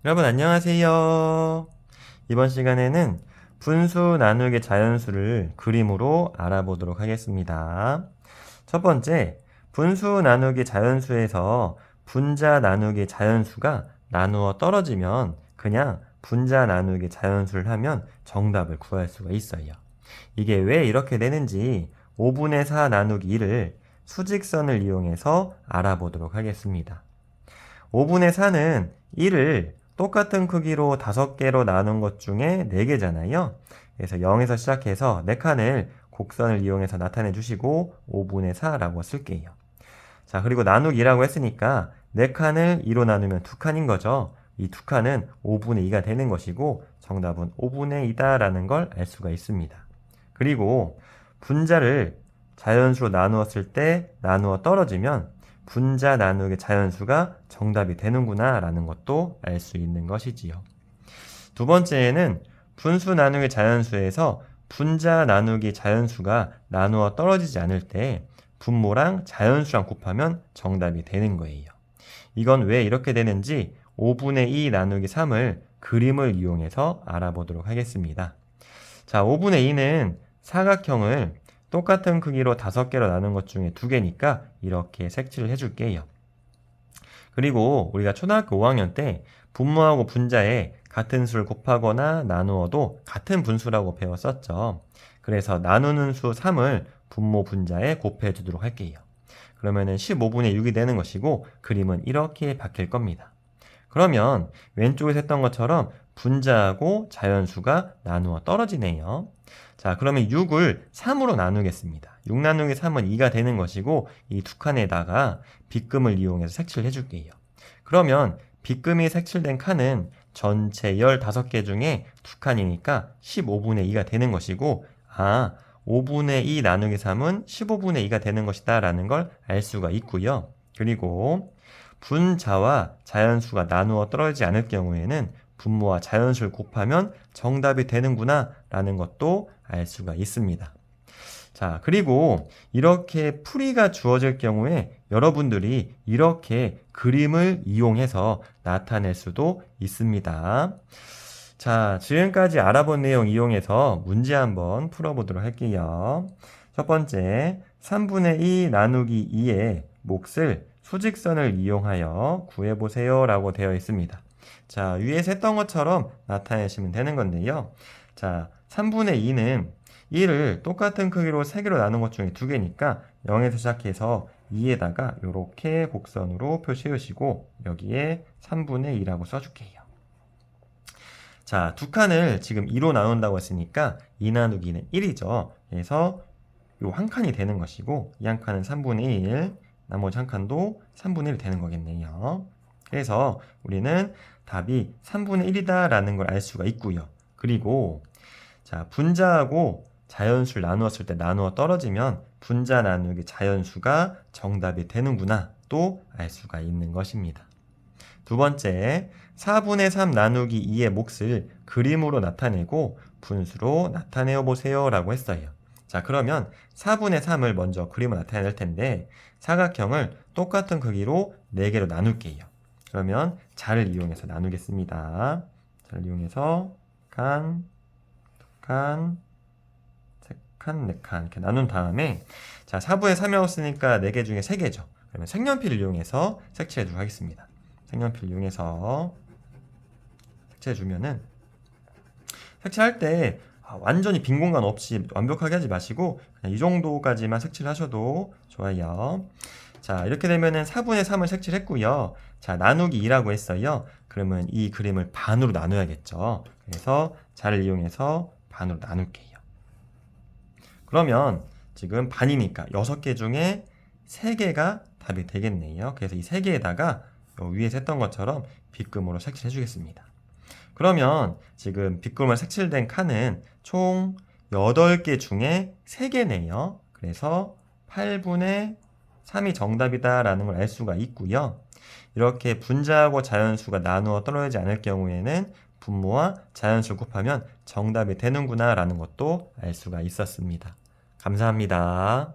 여러분 안녕하세요. 이번 시간에는 분수 나누기 자연수를 그림으로 알아보도록 하겠습니다. 첫 번째, 분수 나누기 자연수에서 분자 나누기 자연수가 나누어 떨어지면 그냥 분자 나누기 자연수를 하면 정답을 구할 수가 있어요. 이게 왜 이렇게 되는지 5분의 4 나누기 1을 수직선을 이용해서 알아보도록 하겠습니다. 5분의 4는 1을 똑같은 크기로 5개로 나눈 것 중에 4개잖아요. 그래서 0에서 시작해서 4칸을 곡선을 이용해서 나타내 주시고 5분의 4라고 쓸게요. 자, 그리고 나누기라고 했으니까 4칸을 2로 나누면 2칸인 거죠. 이 2칸은 5분의 2가 되는 것이고 정답은 5분의 2다라는 걸 알 수가 있습니다. 그리고 분자를 자연수로 나누었을 때 나누어 떨어지면 분자 나누기 자연수가 정답이 되는구나 라는 것도 알 수 있는 것이지요. 두 번째에는 분수 나누기 자연수에서 분자 나누기 자연수가 나누어 떨어지지 않을 때 분모랑 자연수랑 곱하면 정답이 되는 거예요. 이건 왜 이렇게 되는지 5분의 2 나누기 3을 그림을 이용해서 알아보도록 하겠습니다. 자, 5분의 2는 사각형을 똑같은 크기로 5개로 나눈 것 중에 2개니까 이렇게 색칠을 해줄게요. 그리고 우리가 초등학교 5학년 때 분모하고 분자에 같은 수를 곱하거나 나누어도 같은 분수라고 배웠었죠. 그래서 나누는 수 3을 분모 분자에 곱해 주도록 할게요. 그러면은 15분의 6이 되는 것이고 그림은 이렇게 바뀔 겁니다. 그러면 왼쪽에서 했던 것처럼 분자하고 자연수가 나누어 떨어지네요. 자, 그러면 6을 3으로 나누겠습니다. 6 나누기 3은 2가 되는 것이고 이 두 칸에다가 빗금을 이용해서 색칠을 해줄게요. 그러면 빗금이 색칠된 칸은 전체 15개 중에 두 칸이니까 15분의 2가 되는 것이고 5분의 2 나누기 3은 15분의 2가 되는 것이다 라는 걸 알 수가 있고요. 그리고 분자와 자연수가 나누어 떨어지지 않을 경우에는 분모와 자연수를 곱하면 정답이 되는구나 라는 것도 알 수가 있습니다. 자, 그리고 이렇게 풀이가 주어질 경우에 여러분들이 이렇게 그림을 이용해서 나타낼 수도 있습니다. 자, 지금까지 알아본 내용 이용해서 문제 한번 풀어보도록 할게요. 첫 번째, 3분의 2 나누기 2의 몫을 수직선을 이용하여 구해보세요 라고 되어 있습니다. 자, 위에서 했던 것처럼 나타내시면 되는 건데요. 자, 3분의 2는 1을 똑같은 크기로 3개로 나눈 것 중에 2개니까 0에서 시작해서 2에다가 이렇게 곡선으로 표시해 주시고 여기에 3분의 2라고 써줄게요. 자, 두 칸을 지금 2로 나눈다고 했으니까 2 나누기는 1이죠. 그래서 요 한 칸이 되는 것이고 이 한 칸은 3분의 1, 나머지 한 칸도 3분의 1이 되는 거겠네요. 그래서 우리는 답이 3분의 1이다 라는 걸 알 수가 있고요. 그리고 자, 분자하고 자연수를 나누었을 때 나누어 떨어지면 분자 나누기 자연수가 정답이 되는구나 또 알 수가 있는 것입니다. 두 번째, 4분의 3 나누기 2의 몫을 그림으로 나타내고 분수로 나타내어 보세요 라고 했어요. 자, 그러면 4분의 3을 먼저 그림으로 나타낼 텐데 사각형을 똑같은 크기로 4개로 나눌게요. 그러면 자를 이용해서 나누겠습니다. 자를 이용해서 칸, 칸, 세 칸, 네 칸 이렇게 나눈 다음에 자, 4분의 3이었으니까 4개 중에 3개죠. 그러면 색연필을 이용해서 색칠해 주도록 하겠습니다. 색연필 이용해서 색칠해 주면은 색칠할 때 완전히 빈 공간 없이 완벽하게 하지 마시고 그냥 이 정도까지만 색칠하셔도 좋아요. 자, 이렇게 되면은 4분의 3을 색칠했고요. 자, 나누기 2라고 했어요. 그러면 이 그림을 반으로 나눠야겠죠. 그래서 자를 이용해서 반으로 나눌게요. 그러면 지금 반이니까 6개 중에 3개가 답이 되겠네요. 그래서 이 3개에다가 위에서 했던 것처럼 빗금으로 색칠해 주겠습니다. 그러면 지금 빗금으로 색칠된 칸은 총 8개 중에 3개네요. 그래서 8분의 3이 정답이다 라는 걸 알 수가 있고요. 이렇게 분자하고 자연수가 나누어 떨어지지 않을 경우에는 분모와 자연수를 곱하면 정답이 되는구나 라는 것도 알 수가 있었습니다. 감사합니다.